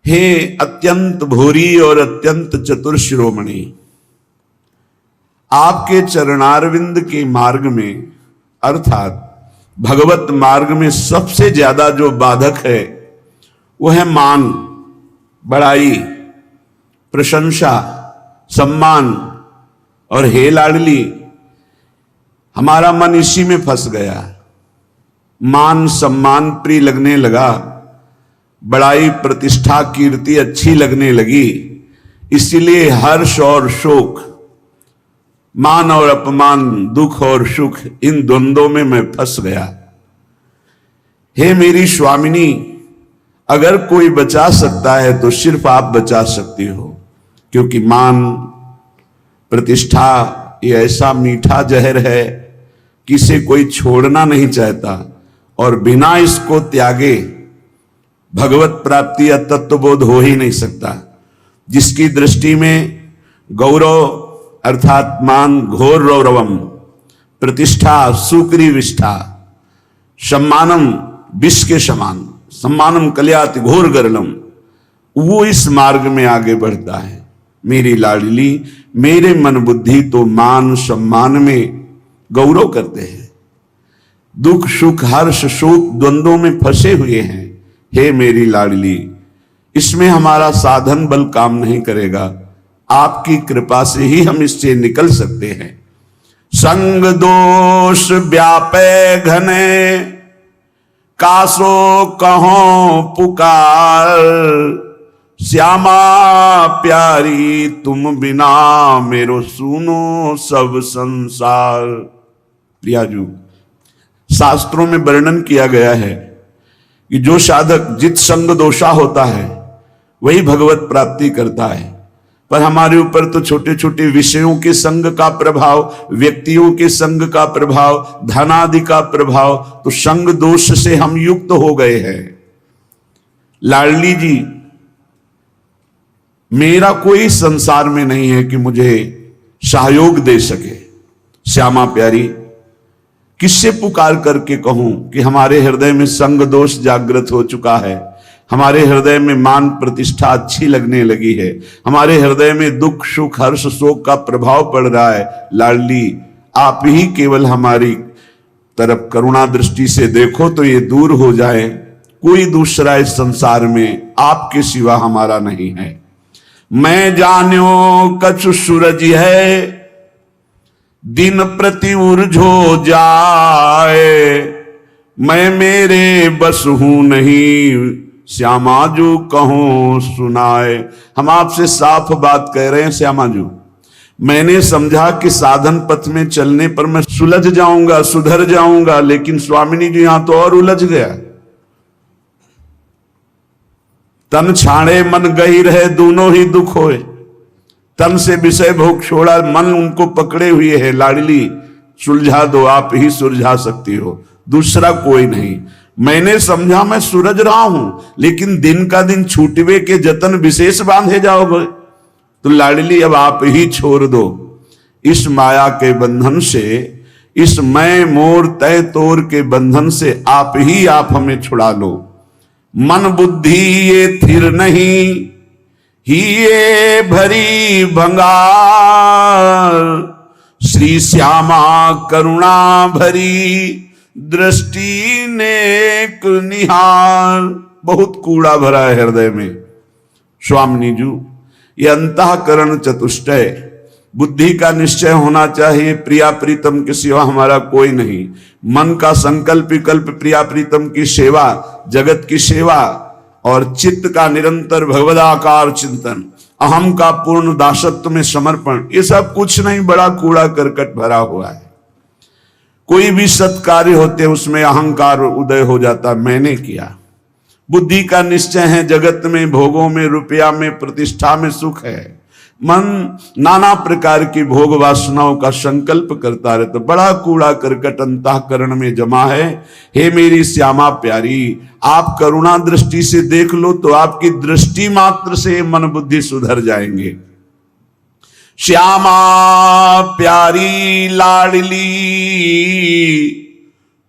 हे अत्यंत भूरी और अत्यंत चतुर शिरोमणि, आपके चरणारविंद के मार्ग में अर्थात भगवत मार्ग में सबसे ज्यादा जो बाधक है वो है मान, बड़ाई, प्रशंसा, सम्मान। और हे लाडली, हमारा मन इसी में फंस गया। मान सम्मान प्रिय लगने लगा, बड़ाई प्रतिष्ठा कीर्ति अच्छी लगने लगी, इसीलिए हर्ष और शोक, मान और अपमान, दुख और सुख, इन द्वंद्वों में मैं फंस गया। हे मेरी स्वामिनी, अगर कोई बचा सकता है तो सिर्फ आप बचा सकती हो, क्योंकि मान प्रतिष्ठा ये ऐसा मीठा जहर है कि इसे कोई छोड़ना नहीं चाहता, और बिना इसको त्यागे भगवत प्राप्ति या तत्वबोध हो ही नहीं सकता। जिसकी दृष्टि में गौरव अर्थात मान घोर रौरवम, प्रतिष्ठा सुक्रीविष्ठा, सम्मानम विष के समान, सम्मानम कल्याति घोर गरलम, वो इस मार्ग में आगे बढ़ता है। मेरी लाडली, मेरे मन बुद्धि तो मान सम्मान में गौरव करते हैं, दुख सुख हर्ष शोक द्वंद्वों में फंसे हुए हैं। हे मेरी लाडली, इसमें हमारा साधन बल काम नहीं करेगा, आपकी कृपा से ही हम इससे निकल सकते हैं। संग दोष व्यापे घने, कासो कहो पुकार, श्यामा प्यारी तुम बिना मेरो सुनो सब संसार। प्रियाजू, शास्त्रों में वर्णन किया गया है कि जो साधक जित संग दोषा होता है वही भगवत प्राप्ति करता है। पर हमारे ऊपर तो छोटे छोटे विषयों के संग का प्रभाव, व्यक्तियों के संग का प्रभाव, धनादि का प्रभाव, तो संग दोष से हम युक्त हो गए हैं। लाडली जी, मेरा कोई संसार में नहीं है कि मुझे सहयोग दे सके। श्यामा प्यारी, किससे पुकार करके कहूं कि हमारे हृदय में संग दोष जागृत हो चुका है, हमारे हृदय में मान प्रतिष्ठा अच्छी लगने लगी है, हमारे हृदय में दुख सुख हर्ष शोक का प्रभाव पड़ रहा है। लाडली, आप ही केवल हमारी तरफ करुणा दृष्टि से देखो तो ये दूर हो जाए। कोई दूसरा इस संसार में आपके सिवा हमारा नहीं है। मैं जान्यो कछु सूरज है, दिन प्रति उर्झो जाए, मैं मेरे बस हूं नहीं, श्यामा जू कहूं सुनाए। हम आपसे साफ बात कह रहे हैं श्यामा जू। मैंने समझा कि साधन पथ में चलने पर मैं सुलझ जाऊंगा, सुधर जाऊंगा, लेकिन स्वामिनी जी यहां तो और उलझ गया। तन छाड़े मन गही रहे, दोनों ही दुख होए। तन से विषय भोग छोड़ा, मन उनको पकड़े हुए है। लाडली, सुलझा दो, आप ही सुलझा सकती हो, दूसरा कोई नहीं। मैंने समझा मैं सूरज रहा हूं, लेकिन दिन का दिन छूटवे के जतन विशेष बांधे जाओगे। तो लाडली, अब आप ही छोड़ दो इस माया के बंधन से, इस मैं मोर तय तोर के बंधन से आप हमें छुड़ा लो। मन बुद्धि ये थिर नहीं, ही ये भरी भंगार, श्री श्यामा करुणा भरी, दृष्टि नेक निहार। बहुत कूड़ा भरा है हृदय में स्वामिनी जू। ये अंतःकरण चतुष्टय, बुद्धि का निश्चय होना चाहिए, प्रिया प्रीतम के सिवा हमारा कोई नहीं। मन का संकल्प विकल्प प्रिया प्रीतम की सेवा, जगत की सेवा, और चित्त का निरंतर भगवदाकार चिंतन, अहम का पूर्ण दासत्व में समर्पण, ये सब कुछ नहीं, बड़ा कूड़ा करकट भरा हुआ है। कोई भी सत्कार्य होते उसमें अहंकार उदय हो जाता, मैंने किया। बुद्धि का निश्चय है, जगत में भोगों में रुपया में प्रतिष्ठा में सुख है। मन नाना प्रकार की भोग वासनाओं का संकल्प करता रहता, बड़ा कूड़ा करकट अंतःकरण में जमा है। हे मेरी श्यामा प्यारी, आप करुणा दृष्टि से देख लो तो आपकी दृष्टि मात्र से मन बुद्धि सुधर जाएंगे। श्यामा प्यारी लाडली,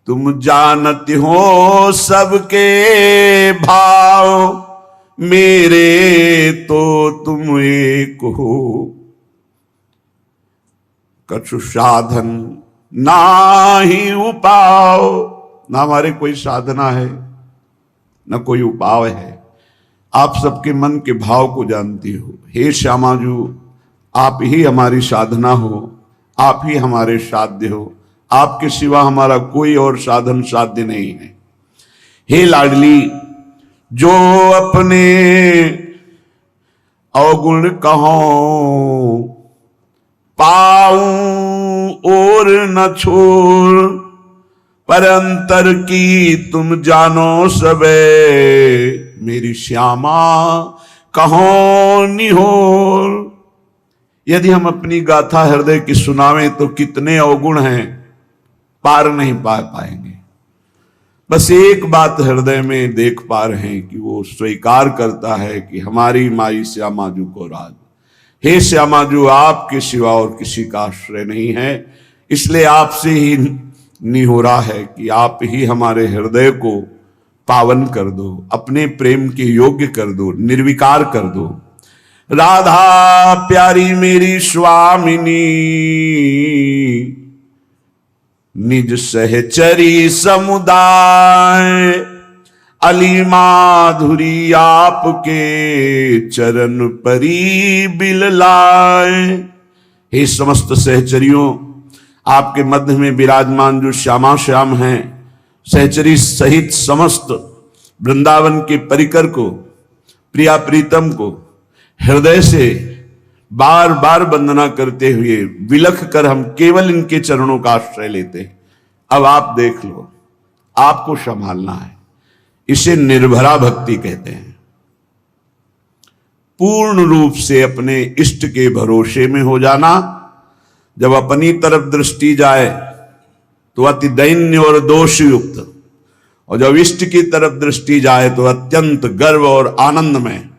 तुम जानती हो सबके भाव, मेरे तो तुम एक हो, कछु साधन नाही उपाव। ना हमारे कोई साधना है न कोई उपाय है। आप सबके मन के भाव को जानती हो। हे श्यामाजू, आप ही हमारी साधना हो, आप ही हमारे साध्य हो। आपके सिवा हमारा कोई और साधन साध्य नहीं है। हे लाडली, जो अपने अवगुण कहो पाऊं और न छोड़, पर अंतर की तुम जानो सबे, मेरी श्यामा कहो निहोर। यदि हम अपनी गाथा हृदय की सुनावें तो कितने अवगुण हैं, पार नहीं पा पाएंगे। बस एक बात हृदय में देख पा रहे हैं कि वो स्वीकार करता है कि हमारी माई श्यामाजू को राज। हे श्यामाजू, आपके सिवा और किसी का आश्रय नहीं है, इसलिए आपसे ही निहोरा है कि आप ही हमारे हृदय को पावन कर दो, अपने प्रेम के योग्य कर दो, निर्विकार कर दो। राधा प्यारी मेरी स्वामिनी, निज सहचरी समुदाय, अली माधुरी आपके चरण परी बिललाए। हे समस्त सहचरियों, आपके मध्य में विराजमान जो श्यामा श्याम हैं, सहचरी सहित समस्त वृंदावन के परिकर को, प्रिया प्रीतम को हृदय से बार बार वंदना करते हुए विलख कर हम केवल इनके चरणों का आश्रय लेते हैं। अब आप देख लो, आपको संभालना है। इसे निर्भरा भक्ति कहते हैं। पूर्ण रूप से अपने इष्ट के भरोसे में हो जाना। जब अपनी तरफ दृष्टि जाए तो अति दैन्य और दोष युक्त, और जब इष्ट की तरफ दृष्टि जाए तो अत्यंत गर्व और आनंद में।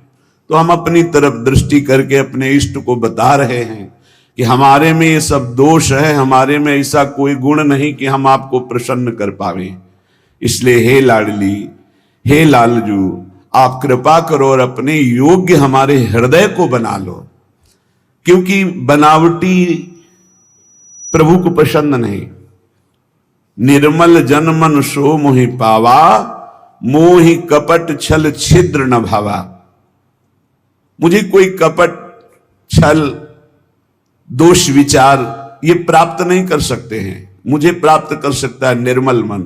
तो हम अपनी तरफ दृष्टि करके अपने इष्ट को बता रहे हैं कि हमारे में ये सब दोष है, हमारे में ऐसा कोई गुण नहीं कि हम आपको प्रसन्न कर पावे। इसलिए हे लाडली, हे लालजू, आप कृपा करो और अपने योग्य हमारे हृदय को बना लो, क्योंकि बनावटी प्रभु को पसंद नहीं। निर्मल जन मन सो मोहि पावा, मोहि कपट छल छिद्र न भावा। मुझे कोई कपट छल दोष विचार ये प्राप्त नहीं कर सकते हैं। मुझे प्राप्त कर सकता है निर्मल मन,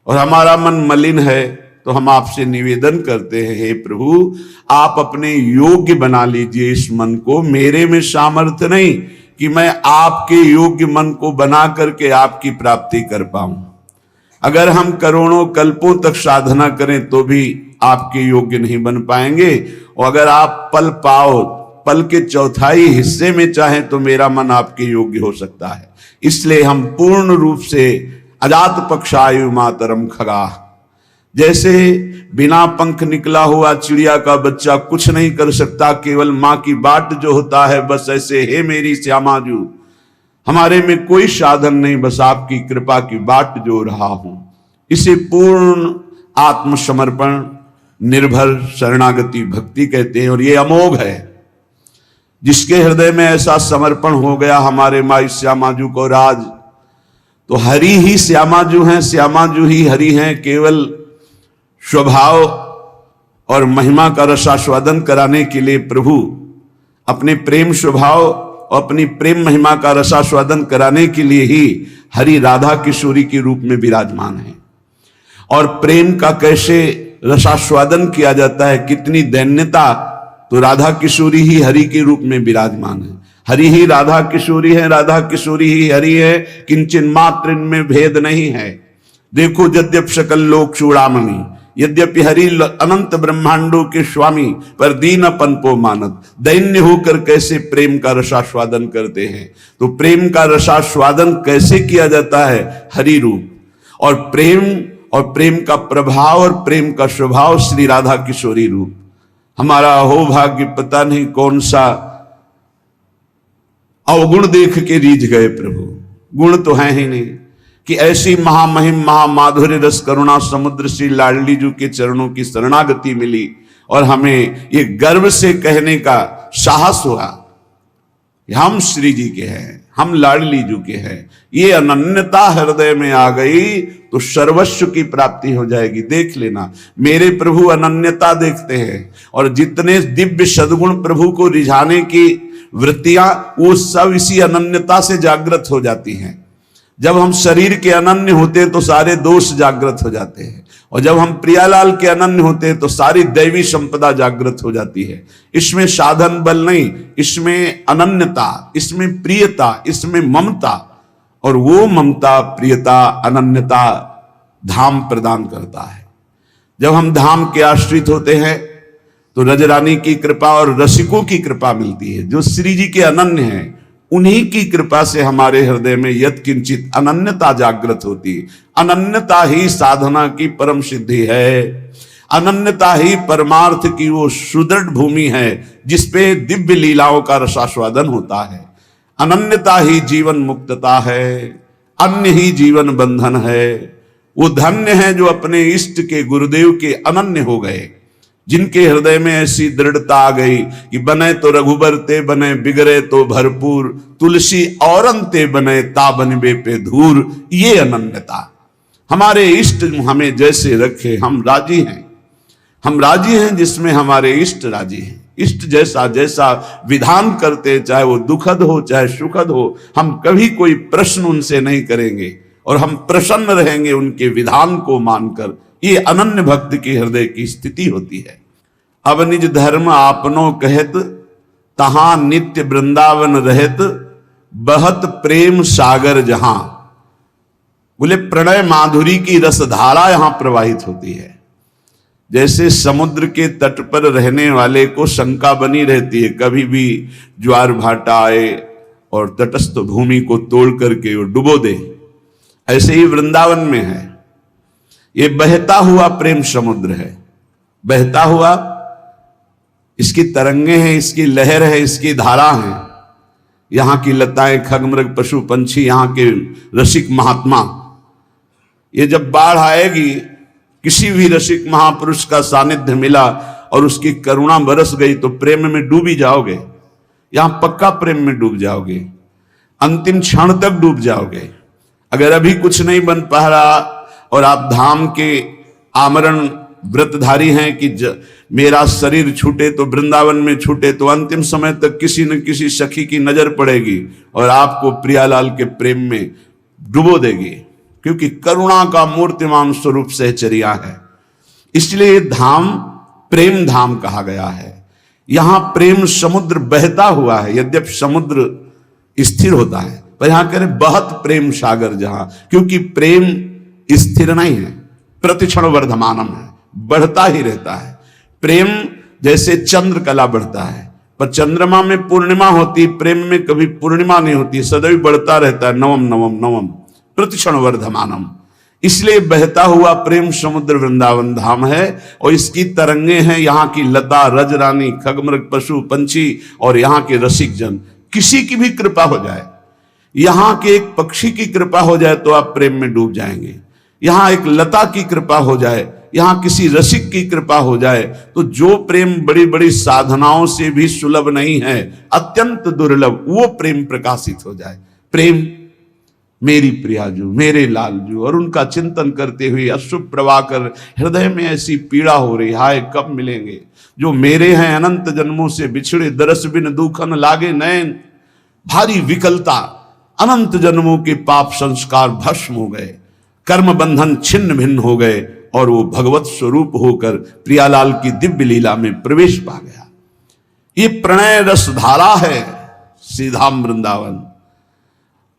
और हमारा मन मलिन है। तो हम आपसे निवेदन करते हैं, हे प्रभु, आप अपने योग्य बना लीजिए इस मन को। मेरे में सामर्थ्य नहीं कि मैं आपके योग्य मन को बना करके आपकी प्राप्ति कर पाऊं। अगर हम करोड़ों कल्पों तक साधना करें तो भी आपके योग्य नहीं बन पाएंगे। और अगर आप पल पाओ, पल के चौथाई हिस्से में चाहें तो मेरा मन आपके योग्य हो सकता है। इसलिए हम पूर्ण रूप से अजात पक्षायु मातरम खगा, जैसे बिना पंख निकला हुआ चिड़िया का बच्चा कुछ नहीं कर सकता, केवल मां की बाट जो होता है, बस ऐसे हे मेरी श्यामाजू, हमारे में कोई साधन नहीं, बस आपकी कृपा की बाट जो रहा हूं। इसे पूर्ण आत्मसमर्पण, निर्भर शरणागति भक्ति कहते हैं। और ये अमोघ है। जिसके हृदय में ऐसा समर्पण हो गया हमारे माई श्यामाजू को राज, तो हरि ही श्यामाजू हैं, श्यामाजू ही हरि हैं। केवल स्वभाव और महिमा का रसास्वादन कराने के लिए प्रभु अपने प्रेम स्वभाव और अपनी प्रेम महिमा का रसास्वादन कराने के लिए ही हरि राधा किशोरी के रूप में विराजमान है। और प्रेम का कैसे रसास्वादन किया जाता है, कितनी दैन्यता, तो राधा किशोरी ही हरि के रूप में विराजमान है। हरि ही राधा किशोरी है, राधा किशोरी ही हरि है, किंचन मात्र इनमें भेद नहीं है। देखो यद्यप सकल लोक चूड़ामणि, यद्यपि हरि अनंत ब्रह्मांडों के स्वामी, पर दीनपन को मानत, दैन्य होकर कैसे प्रेम का रसास्वादन करते हैं। तो प्रेम का रसास्वादन कैसे किया जाता है, हरि रूप। और प्रेम का प्रभाव और प्रेम का स्वभाव श्री राधा किशोरी रूप। हमारा हो भाग्य, पता नहीं कौन सा अवगुण देख के रीझ गए प्रभु। गुण तो है ही नहीं कि ऐसी महामहिम महामाधुर्य रस करुणा समुद्र श्री लाडली जी के चरणों की शरणागति मिली, और हमें ये गर्व से कहने का साहस हुआ, हम श्री जी के हैं, हम लाडली जी के हैं। ये अनन्यता हृदय में आ गई तो सर्वस्व की प्राप्ति हो जाएगी। देख लेना, मेरे प्रभु अनन्यता देखते हैं, और जितने दिव्य सद्गुण प्रभु को रिझाने की वृत्तियां, वो सब इसी अनन्यता से जागृत हो जाती हैं। जब हम शरीर के अनन्य होते हैं तो सारे दोष जागृत हो जाते हैं, और जब हम प्रियालाल के अनन्य होते हैं तो सारी दैवी संपदा जागृत हो जाती है। इसमें साधन बल नहीं, इसमें अनन्यता, इसमें प्रियता, इसमें ममता, और वो ममता, प्रियता, अनन्यता धाम प्रदान करता है। जब हम धाम के आश्रित होते हैं तो रजरानी की कृपा और रसिकों की कृपा मिलती है। जो श्री जी के अनन्य हैं, उन्हीं की कृपा से हमारे हृदय में यत्किंचित अनन्यता जागृत होती है। अनन्यता ही साधना की परम सिद्धि है, अनन्यता ही परमार्थ की वो सुदृढ़ भूमि है जिसपे दिव्य लीलाओं का रसास्वादन होता है। अनन्यता ही जीवन मुक्तता है, अन्य ही जीवन बंधन है। वो धन्य है जो अपने इष्ट के गुरुदेव के अनन्य हो गए, जिनके हृदय में ऐसी दृढ़ता आ गई कि बने तो रघुबर ते बने, बिगड़े तो भरपूर, तुलसी औरन ते बने, ता बनबे पे धूर। ये अनन्यता, हमारे इष्ट हमें जैसे रखे हम राजी हैं, हम राजी हैं जिसमें हमारे इष्ट राजी हैं। इष्ट जैसा जैसा विधान करते, चाहे वो दुखद हो चाहे सुखद हो, हम कभी कोई प्रश्न उनसे नहीं करेंगे और हम प्रसन्न रहेंगे उनके विधान को मानकर। ये अनन्य भक्त की हृदय की स्थिति होती है। अब निज धर्म आपनो कहत, तहां नित्य वृंदावन रहत, बहत प्रेम सागर जहां। बोले प्रणय माधुरी की रसधारा यहां प्रवाहित होती है। जैसे समुद्र के तट पर रहने वाले को शंका बनी रहती है, कभी भी ज्वार भाटा आए और तटस्थ भूमि को तोड़ करके वो डुबो दे, ऐसे ही वृंदावन में है। ये बहता हुआ प्रेम समुद्र है, बहता हुआ, इसकी तरंगे हैं, इसकी लहर है, इसकी धारा है। यहां की लताएं, खगमृग, पशु पंछी, यहां के रसिक महात्मा, ये जब बाढ़ आएगी, किसी भी रसिक महापुरुष का सानिध्य मिला और उसकी करुणा बरस गई तो प्रेम में डूब ही जाओगे। यहां पक्का प्रेम में डूब जाओगे, अंतिम क्षण तक डूब जाओगे। अगर अभी कुछ नहीं बन पा रहा और आप धाम के आमरण व्रतधारी हैं कि मेरा शरीर छूटे तो वृंदावन में छूटे, तो अंतिम समय तक किसी न किसी सखी की नजर पड़ेगी और आपको प्रियालाल के प्रेम में डुबो देगी, क्योंकि करुणा का मूर्तिमान स्वरूप सहचर्या है। इसलिए धाम प्रेम धाम कहा गया है। यहां प्रेम समुद्र बहता हुआ है, यद्यपि समुद्र स्थिर होता है, पर यहां कह रहे बहुत प्रेम सागर जहां, क्योंकि प्रेम स्थिर नहीं है, प्रतिक्षण वर्धमानम है, बढ़ता ही रहता है। प्रेम जैसे चंद्र कला बढ़ता है, पर चंद्रमा में पूर्णिमा होती, प्रेम में कभी पूर्णिमा नहीं होती, सदैव बढ़ता रहता है, नवम नवम नवम प्रतिक्षण वर्धमानम। इसलिए बहता हुआ प्रेम समुद्र वृंदावन धाम है, और इसकी तरंगे हैं यहाँ की लता, रजरानी, खगमृग, पशु पंछी और यहाँ के रसिक जन। किसी की भी कृपा हो जाए, यहाँ के एक पक्षी की कृपा हो जाए तो आप प्रेम में डूब जाएंगे। यहाँ एक लता की कृपा हो जाए, यहाँ किसी रसिक की कृपा हो जाए, तो जो प्रेम बड़ी बड़ी साधनाओं से भी सुलभ नहीं है, अत्यंत दुर्लभ, वो प्रेम प्रकाशित हो जाए। प्रेम मेरी प्रियाजू, मेरे लालजू, और उनका चिंतन करते हुए अश्रु प्रवाह कर हृदय में ऐसी पीड़ा हो रही, हाय कब मिलेंगे जो मेरे हैं, अनंत जन्मों से बिछड़े, दरस बिन दुखन लागे नैन, भारी विकलता, अनंत जन्मों के पाप संस्कार भस्म हो गए, कर्म बंधन छिन्न भिन्न हो गए, और वो भगवत स्वरूप होकर प्रियालाल की दिव्य लीला में प्रवेश पा गया। ये प्रणय रस धारा है श्रीधाम वृंदावन,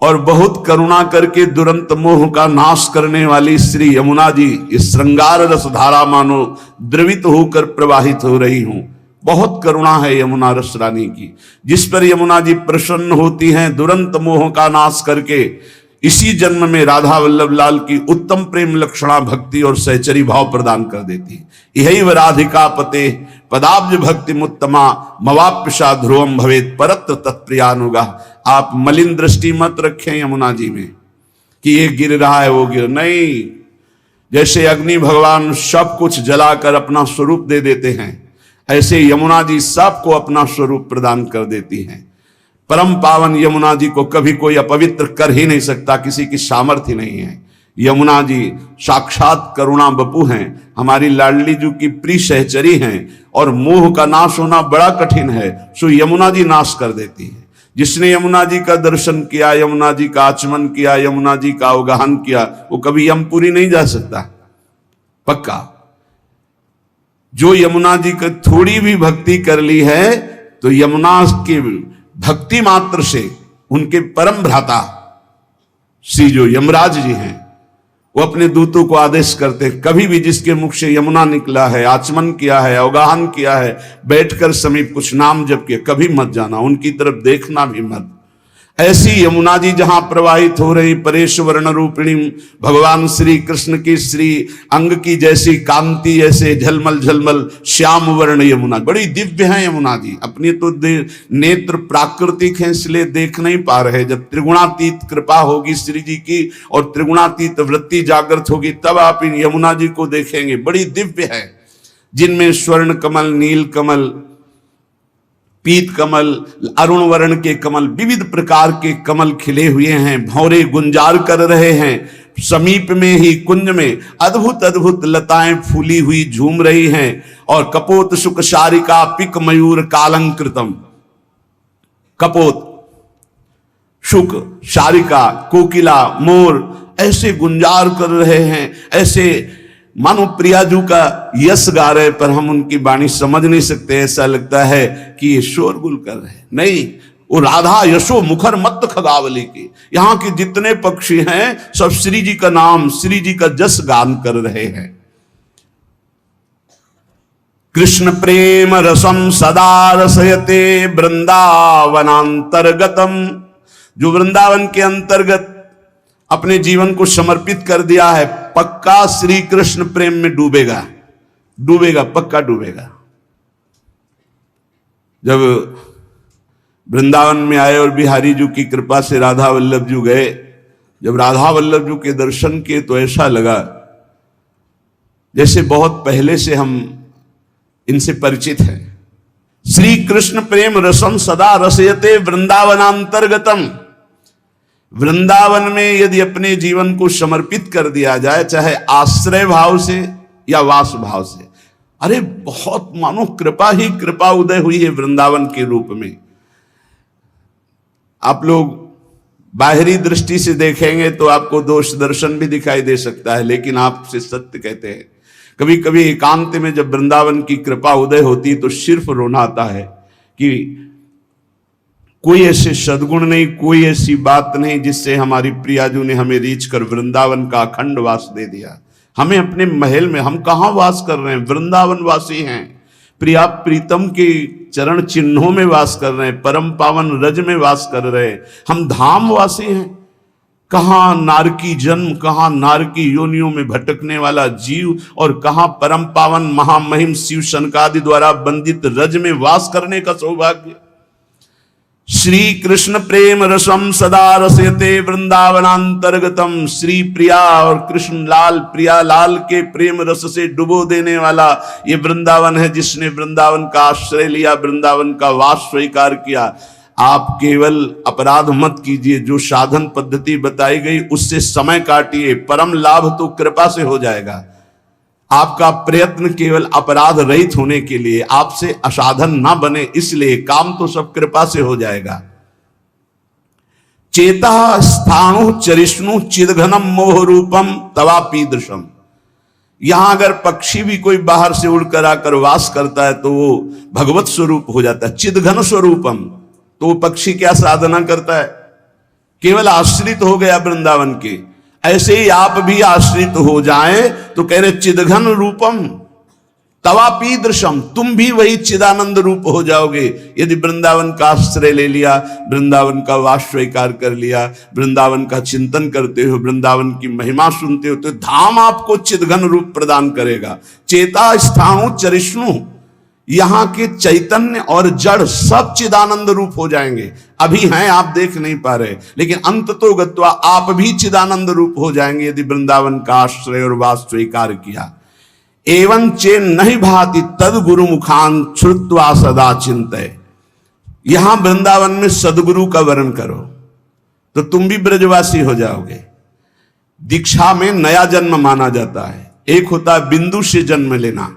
और बहुत करुणा करके दुरंत मोह का नाश करने वाली श्री यमुना जी इस श्रृंगार रस धारा मानो द्रवित होकर प्रवाहित हो रही हूं। बहुत करुणा है यमुना रस रानी की, जिस पर यमुना जी प्रसन्न होती हैं, दुरंत मोह का नाश करके इसी जन्म में राधा वल्लभ लाल की उत्तम प्रेम लक्षणा भक्ति और सहचरी भाव प्रदान कर देती। यही व राधिका पते पदाब्ज भक्ति मुत्तमा मवाप्यशा ध्रुवम भवेत परत्र तत्प्रियानुगा। आप मलिन दृष्टि मत रखें यमुना जी में कि ये गिर रहा है वो गिर नहीं। जैसे अग्नि भगवान सब कुछ जलाकर अपना स्वरूप दे देते हैं, ऐसे यमुना जी सबको अपना स्वरूप प्रदान कर देती हैं। परम पावन यमुना जी को कभी कोई अपवित्र कर ही नहीं सकता, किसी की सामर्थ्य नहीं है। यमुना जी साक्षात करुणा बपू हैं, हमारी लाडली जी की प्रिय सहचरी हैं, और मोह का नाश होना बड़ा कठिन है, सो यमुना जी नाश कर देती है। जिसने यमुना जी का दर्शन किया, यमुना जी का आचमन किया, यमुना जी का अवगाहन किया, वो कभी यमपुरी नहीं जा सकता, पक्का। जो यमुना जी की थोड़ी भी भक्ति कर ली है, तो यमुना के भक्ति मात्र से उनके परम भ्राता श्री जो यमराज जी हैं, वो अपने दूतों को आदेश करते हैं, कभी भी जिसके मुख से यमुना निकला है, आचमन किया है, अवगाहन किया है, बैठकर समीप कुछ नाम जप किया, कभी मत जाना, उनकी तरफ देखना भी मत। ऐसी यमुना जी जहां प्रवाहित हो रही परेश वर्ण रूपिणी भगवान श्री कृष्ण की श्री अंग की जैसी कांति, ऐसे झलमल झलमल श्याम वर्ण यमुना, बड़ी दिव्य है यमुना जी। अपनी तो नेत्र प्राकृतिक है, इसलिए देख नहीं पा रहे। जब त्रिगुणातीत कृपा होगी श्री जी की और त्रिगुणातीत वृत्ति जागृत होगी, तब आप इन यमुना जी को देखेंगे। बड़ी दिव्य है, जिनमें स्वर्ण कमल, नील कमल, पीत कमल, अरुण वर्ण के कमल, विविध प्रकार के कमल खिले हुए हैं, भौरे गुंजार कर रहे हैं। समीप में ही कुंज में अद्भुत अद्भुत लताएं फूली हुई झूम रही हैं, और कपोत सुख शारिका पिक मयूर कालंकृतम, कपोत, शुक, शारिका, कोकिला, मोर ऐसे गुंजार कर रहे हैं, ऐसे मानो प्रियाजू का यश गा रहे, पर हम उनकी वाणी समझ नहीं सकते। ऐसा लगता है कि ये शोरगुल कर रहे हैं, नहीं, वो राधा यशो मुखर मत खगावली की। यहाँ के जितने पक्षी हैं सब श्री जी का नाम, श्री जी का जस गान कर रहे हैं। कृष्ण प्रेम रसम सदा रसयते वृंदावनांतर्गतम, जो वृंदावन के अंतर्गत अपने जीवन को समर्पित कर दिया है, पक्का श्री कृष्ण प्रेम में डूबेगा, डूबेगा, पक्का डूबेगा। जब वृंदावन में आए और बिहारी जी की कृपा से राधा वल्लभ जी गए, जब राधा वल्लभ जी के दर्शन किए तो ऐसा लगा जैसे बहुत पहले से हम इनसे परिचित हैं। श्री कृष्ण प्रेम रसम सदा रसयते वृंदावनांतर्गतम, वृंदावन में यदि अपने जीवन को समर्पित कर दिया जाए, चाहे आश्रय भाव से या वास भाव से, अरे बहुत मानो कृपा ही कृपा उदय हुई है वृंदावन के रूप में। आप लोग बाहरी दृष्टि से देखेंगे तो आपको दोष दर्शन भी दिखाई दे सकता है, लेकिन आपसे सत्य कहते हैं, कभी कभी एकांत में जब वृंदावन की कृपा उदय होती तो सिर्फ रोना आता है कि कोई ऐसे सद्गुण नहीं, कोई ऐसी बात नहीं जिससे हमारी प्रियाजू ने हमें रीच कर वृंदावन का अखंड वास दे दिया। हमें अपने महल में, हम कहां वास कर रहे हैं, वृंदावन वासी हैं, प्रिया प्रीतम के चरण चिन्हों में वास कर रहे हैं, परम पावन रज में वास कर रहे हैं, हम धाम वासी हैं। कहां नारकी जन्म, कहां नारकी योनियों में भटकने वाला जीव, और कहां परम पावन महामहिम शिव शनकादि द्वारा बंदित रज में वास करने का सौभाग्य। श्री कृष्ण प्रेम रसम सदा रसयते वृंदावनांतर्गतम, श्री प्रिया और कृष्ण लाल, प्रिया लाल के प्रेम रस से डुबो देने वाला ये वृंदावन है, जिसने वृंदावन का आश्रय लिया, वृंदावन का वास स्वीकार किया। आप केवल अपराध मत कीजिए, जो साधन पद्धति बताई गई उससे समय काटिए, परम लाभ तो कृपा से हो जाएगा। आपका प्रयत्न केवल अपराध रहित होने के लिए, आपसे असाधन ना बने, इसलिए काम तो सब कृपा से हो जाएगा। चेता स्थाणु चरिष्णु चिदघनम मोह रूपम तवापीदृशम, यहां अगर पक्षी भी कोई बाहर से उड़कर आकर वास करता है तो वो भगवत स्वरूप हो जाता है। चिदघन स्वरूपम, तो वो पक्षी क्या साधना करता है, केवल आश्रित हो गया वृंदावन के। ऐसे ही आप भी आश्रित हो जाएं तो कह रहे चिदघन रूपम तवापीदृशम, तुम भी वही चिदानंद रूप हो जाओगे यदि वृंदावन का आश्रय ले लिया, वृंदावन का वास स्वीकार कर लिया, वृंदावन का चिंतन करते हो, वृंदावन की महिमा सुनते हो, तो धाम आपको चिदघन रूप प्रदान करेगा। चेता स्थाणु चरिष्णु, यहां के चैतन्य और जड़ सब चिदानंद रूप हो जाएंगे। अभी हैं, आप देख नहीं पा रहे, लेकिन अंत तो गत्वा आप भी चिदानंद रूप हो जाएंगे यदि वृंदावन का आश्रय और वास स्वीकार किया। एवं चे नहीं भाति तद गुरु मुखान श्रुत्वा सदा चिंतय। यहां वृंदावन में सदगुरु का वर्ण करो तो तुम भी ब्रजवासी हो जाओगे। दीक्षा में नया जन्म माना जाता है। एक होता है बिंदु से जन्म लेना,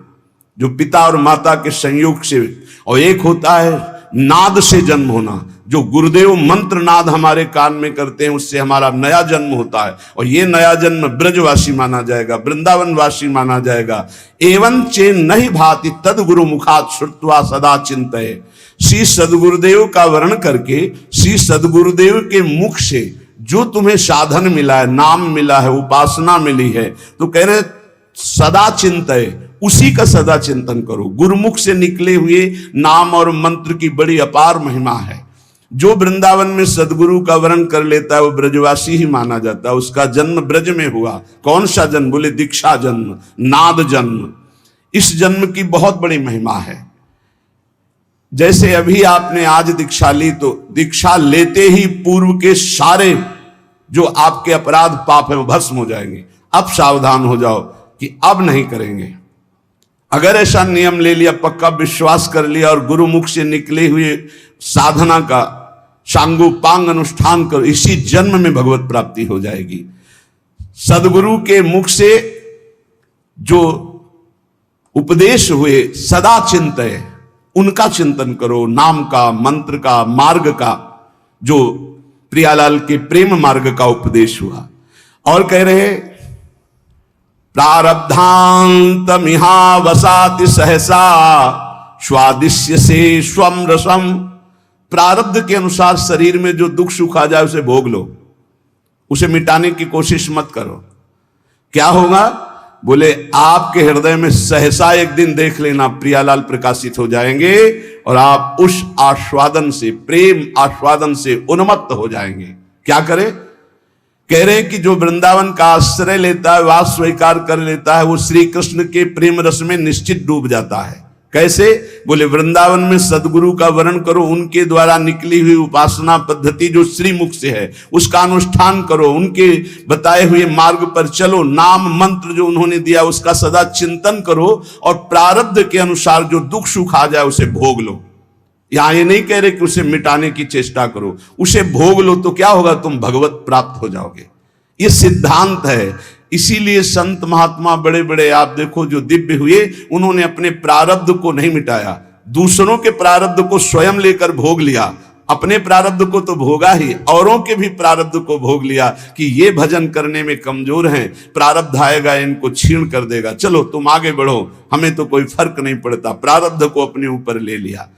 जो पिता और माता के संयोग से, और एक होता है नाद से जन्म होना, जो गुरुदेव मंत्र नाद हमारे कान में करते हैं, उससे हमारा नया जन्म होता है। और ये नया जन्म ब्रजवासी माना जाएगा, वृंदावनवासी माना जाएगा। एवं चे नहीं भाति तद गुरु मुखात श्रुत्वा सदा चिंतय। श्री सदगुरुदेव का वर्ण करके, श्री सदगुरुदेव के मुख से जो तुम्हें साधन मिला है, नाम मिला है, उपासना मिली है, तो कह रहे सदा चिंतय, उसी का सदा चिंतन करो। गुरुमुख से निकले हुए नाम और मंत्र की बड़ी अपार महिमा है। जो वृंदावन में सदगुरु का वर्ण कर लेता है वो ब्रजवासी ही माना जाता है। उसका जन्म ब्रज में हुआ। कौन सा जन्म? बोले दीक्षा जन्म, नाद जन्म। इस जन्म की बहुत बड़ी महिमा है। जैसे अभी आपने आज दीक्षा ली, तो दीक्षा लेते ही पूर्व के सारे जो आपके अपराध पाप है वो भस्म हो जाएंगे। अब सावधान हो जाओ कि अब नहीं करेंगे। अगर ऐसा नियम ले लिया, पक्का विश्वास कर लिया और गुरुमुख से निकले हुए साधना का सांगोपांग अनुष्ठान करो, इसी जन्म में भगवत प्राप्ति हो जाएगी। सदगुरु के मुख से जो उपदेश हुए सदा चिंतय, उनका चिंतन करो। नाम का, मंत्र का, मार्ग का, जो प्रियालाल के प्रेम मार्ग का उपदेश हुआ। और कह रहे प्रारब्धांतमिहा वसाति सहसा स्वादिश्य से स्वम रसम। प्रारब्ध के अनुसार शरीर में जो दुख सुख आ जाए उसे भोग लो, उसे मिटाने की कोशिश मत करो। क्या होगा? बोले आपके हृदय में सहसा एक दिन देख लेना प्रियालाल प्रकाशित हो जाएंगे और आप उस आस्वादन से, प्रेम आस्वादन से उन्मत्त हो जाएंगे। क्या करें? कह रहे कि जो वृंदावन का आश्रय लेता है, वास स्वीकार कर लेता है, वो श्री कृष्ण के प्रेम रस में निश्चित डूब जाता है। कैसे? बोले वृंदावन में सदगुरु का वर्ण करो, उनके द्वारा निकली हुई उपासना पद्धति जो श्रीमुख से है उसका अनुष्ठान करो, उनके बताए हुए मार्ग पर चलो, नाम मंत्र जो उन्होंने दिया उसका सदा चिंतन करो और प्रारब्ध के अनुसार जो दुख सुख आ जाए उसे भोग लो। यहां ये नहीं कह रहे कि उसे मिटाने की चेष्टा करो, उसे भोग लो। तो क्या होगा? तुम भगवत प्राप्त हो जाओगे। ये सिद्धांत है। इसीलिए संत महात्मा बड़े बड़े आप देखो जो दिव्य हुए, उन्होंने अपने प्रारब्ध को नहीं मिटाया, दूसरों के प्रारब्ध को स्वयं लेकर भोग लिया। अपने प्रारब्ध को तो भोगा ही, औरों के भी प्रारब्ध को भोग लिया कि ये भजन करने में कमजोर हैं, प्रारब्ध आएगा इनको छीण कर देगा, चलो तुम आगे बढ़ो, हमें तो कोई फर्क नहीं पड़ता। प्रारब्ध को अपने ऊपर ले लिया।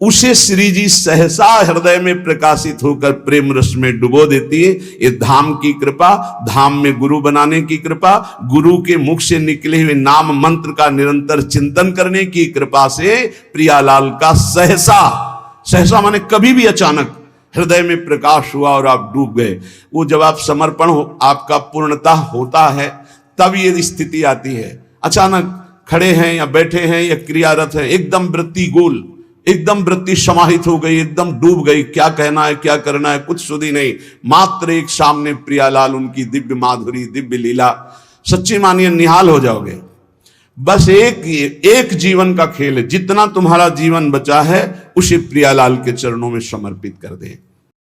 उसे श्री जी सहसा हृदय में प्रकाशित होकर प्रेम रस में डुबो देती है। ये धाम की कृपा, धाम में गुरु बनाने की कृपा, गुरु के मुख से निकले हुए नाम मंत्र का निरंतर चिंतन करने की कृपा से प्रियालाल का सहसा, सहसा माने कभी भी अचानक हृदय में प्रकाश हुआ और आप डूब गए। वो जब आप समर्पण हो, आपका पूर्णता होता है, तब ये स्थिति आती है। अचानक खड़े हैं या बैठे हैं या क्रियारत है, एकदम वृत्ति गोल, एकदम वृत्ति समाहित हो गई, एकदम डूब गई। क्या कहना है, क्या करना है, कुछ सुधी नहीं। मात्र एक सामने प्रियालाल, उनकी दिव्य माधुरी, दिव्य लीला, सच्ची मानिए निहाल हो जाओगे। बस एक जीवन का खेल है, जितना तुम्हारा जीवन बचा है उसे प्रियालाल के चरणों में समर्पित कर दे।